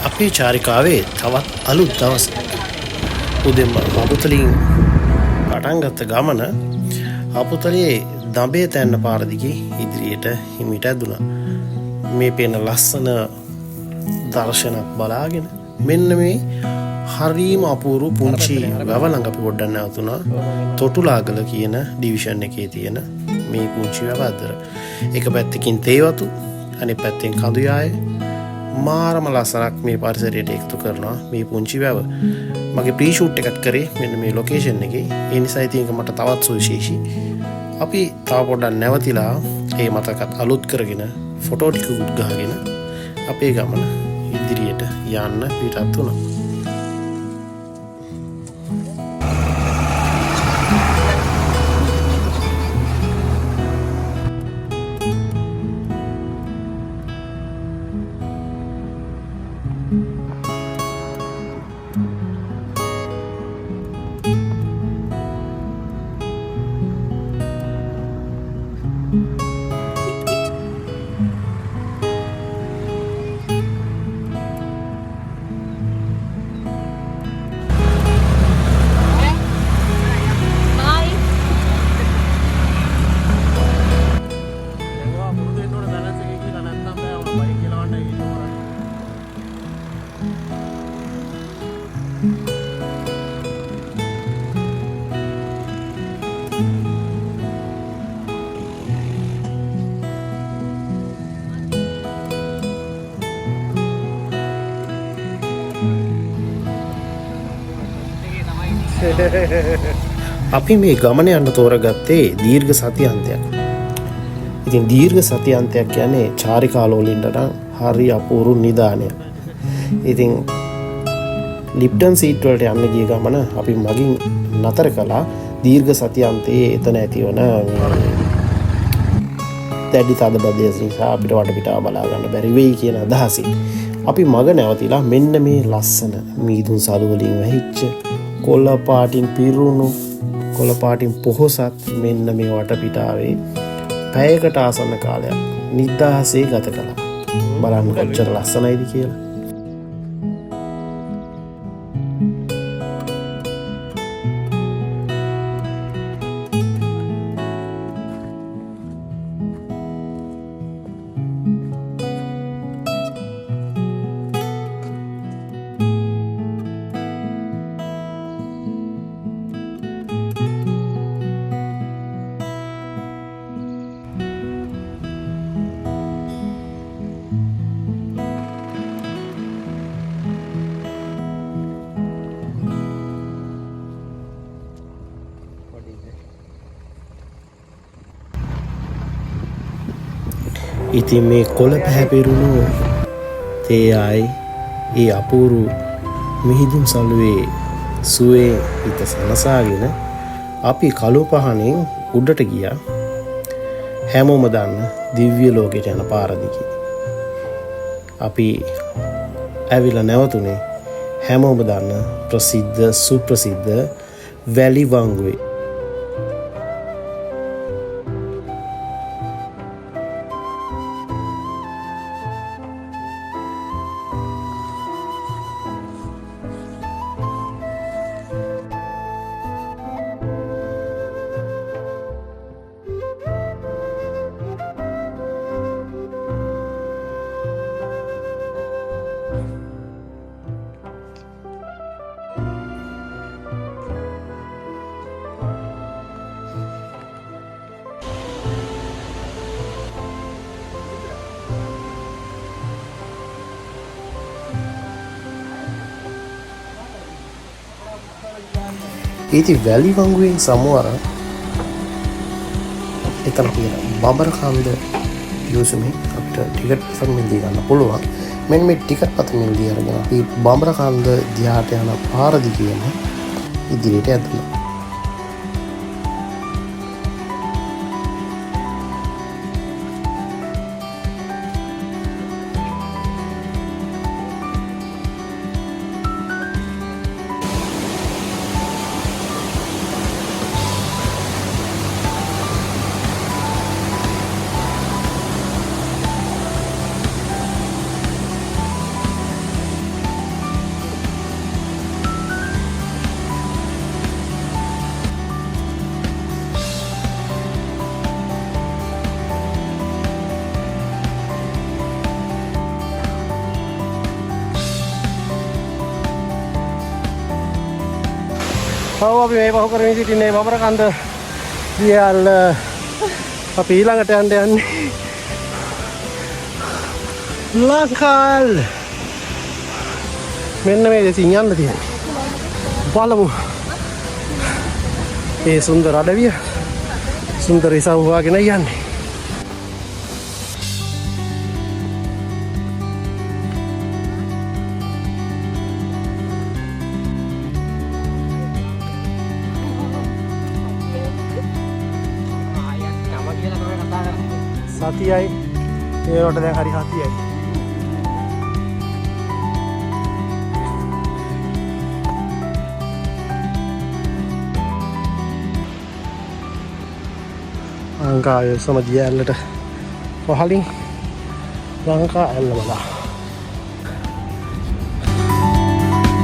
අපේ චාරිකාවේ තවත් අලුත් දවසක්. උදෙන්ම හපුතලින් පටන් ගත්ත ගමන හපුතලේ දඹේ තැන්න පාර දිගේ ඉදිරියට හිමිට ඇදුණා. මේ පේන ලස්සන දර්ශනක් බලාගෙන මෙන්න මේ හරිම අපූර්ව පුංචි වැව ළඟ අපි පොඩ්ඩක් නැවතුණා. තොටුලාගල කියන ඩිවිෂන් එකේ තියෙන මේ පුංචි වැව අතර. එක පැත්තකින් තේ වතු, අනිත් පැත්තෙන් කඳු යාය. මාරම ලස්සනක් මේ පරිසරයට එකතු කරනවා මේ පුංචි වැව. මගේ ප්‍රී ෂූට් එකක් කරේ මෙන්න මේ ලොකේෂන් එකේ. ඒ නිසා ඉතින් ඒක මට තවත් සුවිශේෂී. අපි තව පොඩ්ඩක් නැවතිලා ඒ මතකත් අලුත් කරගෙන ෆොටෝ ටිකකුත් ගහගෙන අපේ ගමන ඉදිරියට යන්න පිටත් වුණා. අපි මේ ගමන යන්න තෝරගත්තේ දීර්ඝ සතියන්තයක්. ඉතින් දීර්ඝ සතියන්තයක් කියන්නේ චාරිකාලෝලින්ට නම් හරි අපූරු නිදානයක්. ඉතින් ලිප්ටන් සීට් වලට යන්න ගිය ගමන අපි මගින් නතර කළා දීර්ඝ සතියන්තයේ එතන ඇතිවන දැඩි තදබදය නිසා අපිට වටපිටාව බලා ගන්න බැරි වෙයි කියන අදහසින් අපි මග නැවතිලා මෙන්න මේ ලස්සන මීදුන් සරු වලින් වැහිච්ච කොළ පාටින් පිරුණු කොළ පාටින් පොහොසත් මෙන්න මේ වටපිටාවේ පැයකට ආසන්න කාලයක් නිදහසේ ගත කළා. බලන්න කොච්චර ලස්සනයිද කියලා. ඉතින් මේ කොළ පැහැපෙරුණු තේ ආයි ඒ අපූරු මිහිදුම් සළුවේ සුවේ හිත සනසාගෙන අපි කළු පහනෙන් උඩට ගියා. හැමෝම දන්න දිව්‍ය ලෝකයට යන පාර දිගේ. අපි ඇවිල්ලා නැවතුනේ හැමෝම දන්න ප්‍රසිද්ධ සුප්‍රසිද්ධ වැලි වංගුවේ. ඉතින් වැලි වංගුවෙන් සමවර එතන තියෙන බඹරකන්ද යොසුමේ අපිට ටිකට් එකක් මිලදී ගන්න පුළුවන්. මෙන්න මේ ටිකට් පත මිලදී අරගෙන අපි බඹරකන්ද දිහාට යන පාර දිගේම ඉදිරියට යනවා. ඔව් අපි මේ පහු කරගෙන සිටින්නේ බබරකන්ද දියල්ල. අපි ඊළඟට යන්නේ ලංකාල්. මෙන්න මේ දෙසින් යන්න තියෙන්නේ. බලමු. ඒ සුන්දර අඩවිය සුන්දර ඉසව්වාගෙන යන්නේ. සතියයි ඒවට දැන් හරි සතියයි. ලංකාවේ සමදිය ඇල්ලට පහලින් ලංකා ඇල්ල බලා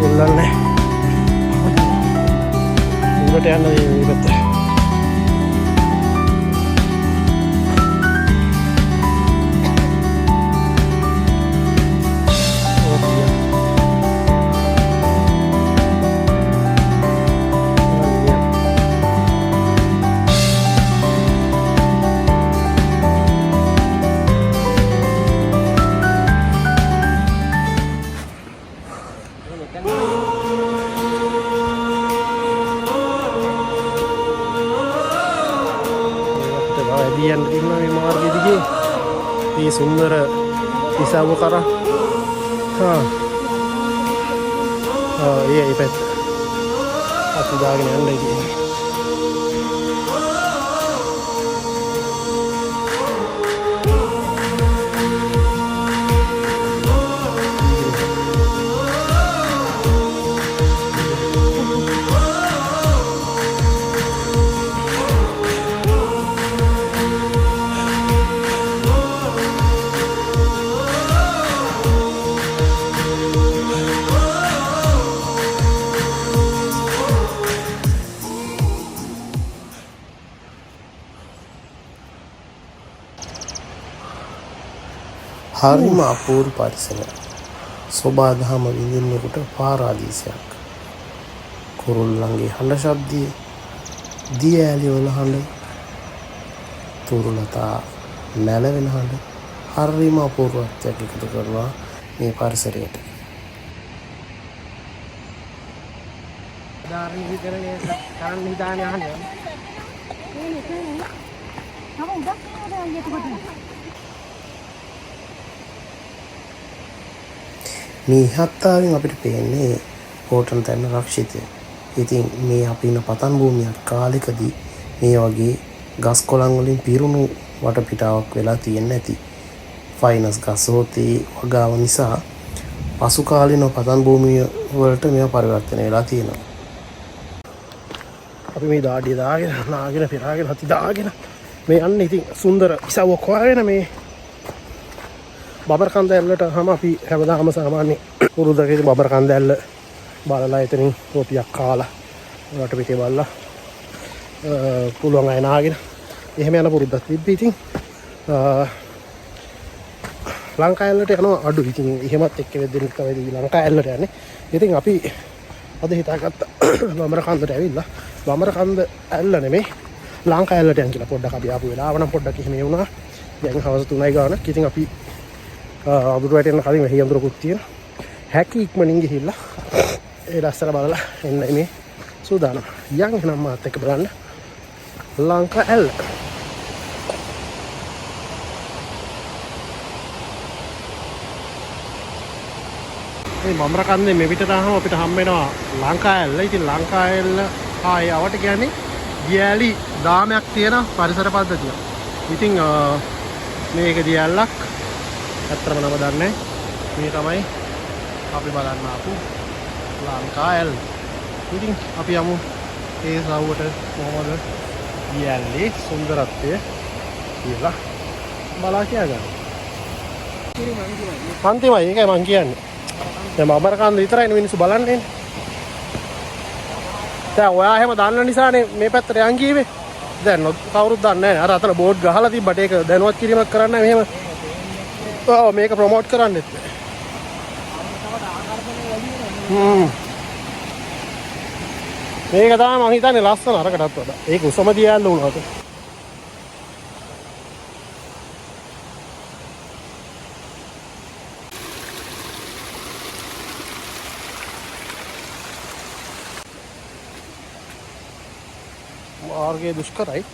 එල්ලන්නේ උඩට යන්න මේ පැත්තට. Diyan din na may mga argidigi. Di sunder isawo kara. Ha. Oh iya ipet. Atu dagin yan lagi. හරිම අපූර්ව පරිසරයක්. සෝබාදහම විඳින්නෙකුට පාරාදීසයක්. කුරුල්ලන්ගේ හඬ ශබ්දය, දිය ඇලි වල හඬ, තුරුලතා නැලවෙන හඬ හරිම අපූර්වත්වයක් එකතු කරනවා මේ පරිසරයට. දාරි විතරනේ කරන්න හිතානේ අහන්නේ. මේ හත්තාවෙන් අපිට පේන්නේ හෝටන් තැන්න රක්ෂිතය. ඉතින් මේ අපි ඉන්න පතන් භූමියක් කාලෙකදී මේ වගේ ගස් කොළන් වලින් පිරුණු වටපිටාවක් වෙලා තියෙන්නේ නැති. ෆයිනස් ගස් හොතේ වගාව නිසා පසු කාලින පතන් භූමිය වලට මේවා පරිවර්තනය වෙලා තියෙනවා. අපි මේ දාඩිය දාගෙන නාගෙන පෙරාගෙන හති දාගෙන මේ යන්නේ. ඉතින් සුන්දර ඉසව්වක් හොයාගෙන මේ බබරකන්ද ඇල්ලට හැම අපි හැමදාම සාමාන්‍ය පුරුද්දකදී බබරකන්ද ඇල්ල බලලා එතනින් රොටියක් කාලා වලට පිටේ බලලා පුළුවන් අය නාගෙන එහෙම යන පුරුද්දක් තිබ්බී. ඉතින් ලංකා ඇල්ලට යනවා අඩු. ඉතින් එහෙමත් එක්ක වෙද්දෙනෙක් තමයි ලංකා ඇල්ලට යන්නේ. ඉතින් අපි අද හිතාගත්ත බබරකන්දට ඇවිල්ලා බබරකන්ද ඇල්ල නෙමෙයි ලංකා ඇල්ලට යන්න කියලා. පොඩ්ඩක් අපි ආපු වෙලාව නම් පොඩ්ඩක් එහෙම වුණා. දැන් හවස 3යි ගානක්. ඉතින් අපි අඳුර වැටෙන්න කලින් මෙහි අඳුරකුත් තියෙන හැකි ඉක්මනින් ගිහිල්ලා ඒ ලස්සන බලලා එන්න මේ සූදානම්. යන් එහෙනම් මාත් එක්ක බලන්න ලංකා ඇල්ල. මේ බබරකන්දේ මේ පිටට ආවම අපිට හම්බ වෙනවා ලංකා ඇල්ල. ඉතින් ලංකා ඇල්ල ආයේ අවට කියන්නේ දියැලි දාමයක් තියෙන පරිසර පද්ධතියක්. ඉතින් මේක දියැලක් ඇත්තම නම දන්නේ. මේ තමයි අපි බලන්න ආපු ලංකා ඇල්ල. ඉතින් අපි යමු ඒ සවුවට කොහොමද දියැලේ සුන්දරත්වය කියලා බලා කියා ගන්න. අන්තිමයි ඒකයි මං කියන්නේ. දැන් බබරකන්ද විතරයි මිනිස්සු බලන්නේ. දැන් ඔයා එහෙම දන්න නිසානේ මේ පැත්තට යන් ගියේ. දැන් කවුරුත් දන්නේ නැහැ. අර අතන බෝඩ් ගහලා තිබ්බට ඒක දැනුවත් කිරීමක් කරන්න මෙහෙම. ඔව් මේක ප්‍රොමෝට් කරන්නෙත් නෑ. මේක තමයි මම හිතන්නේ ලස්සන අරකටත් වඩා. ඒක උසම දියල්ල වුණාට. මාර්ගයේ දුෂ්කරයි.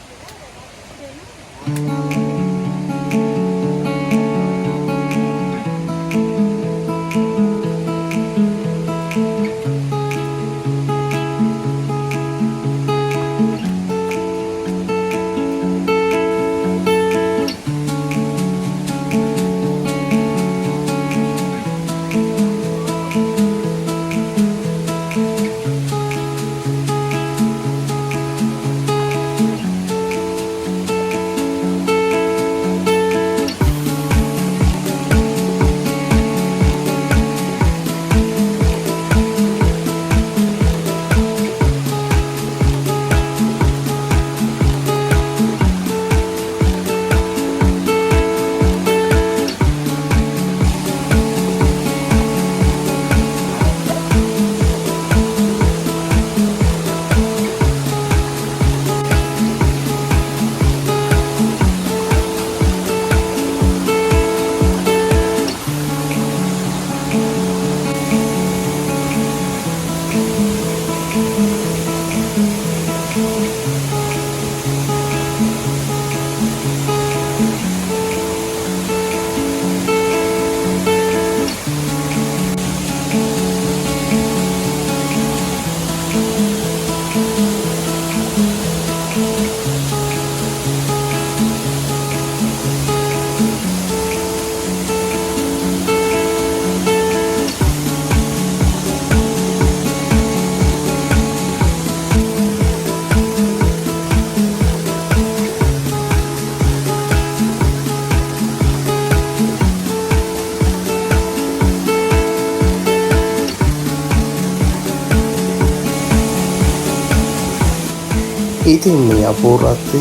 ඉතින් මේ අපූර්වත්වය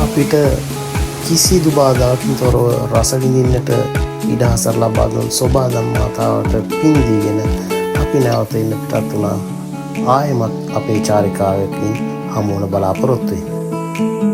අපිට කිසිදු බාධාකින් තොරව රස විඳින්නට ඉඩහසර ලබා දුන් සොබාදම් මාතාවට පින් දීගෙන අපි නැවත එන්න පිටත් වුණා. ආයෙමත් අපේ චාරිකාවකින් හමු වන බලාපොරොත්තු වෙමි.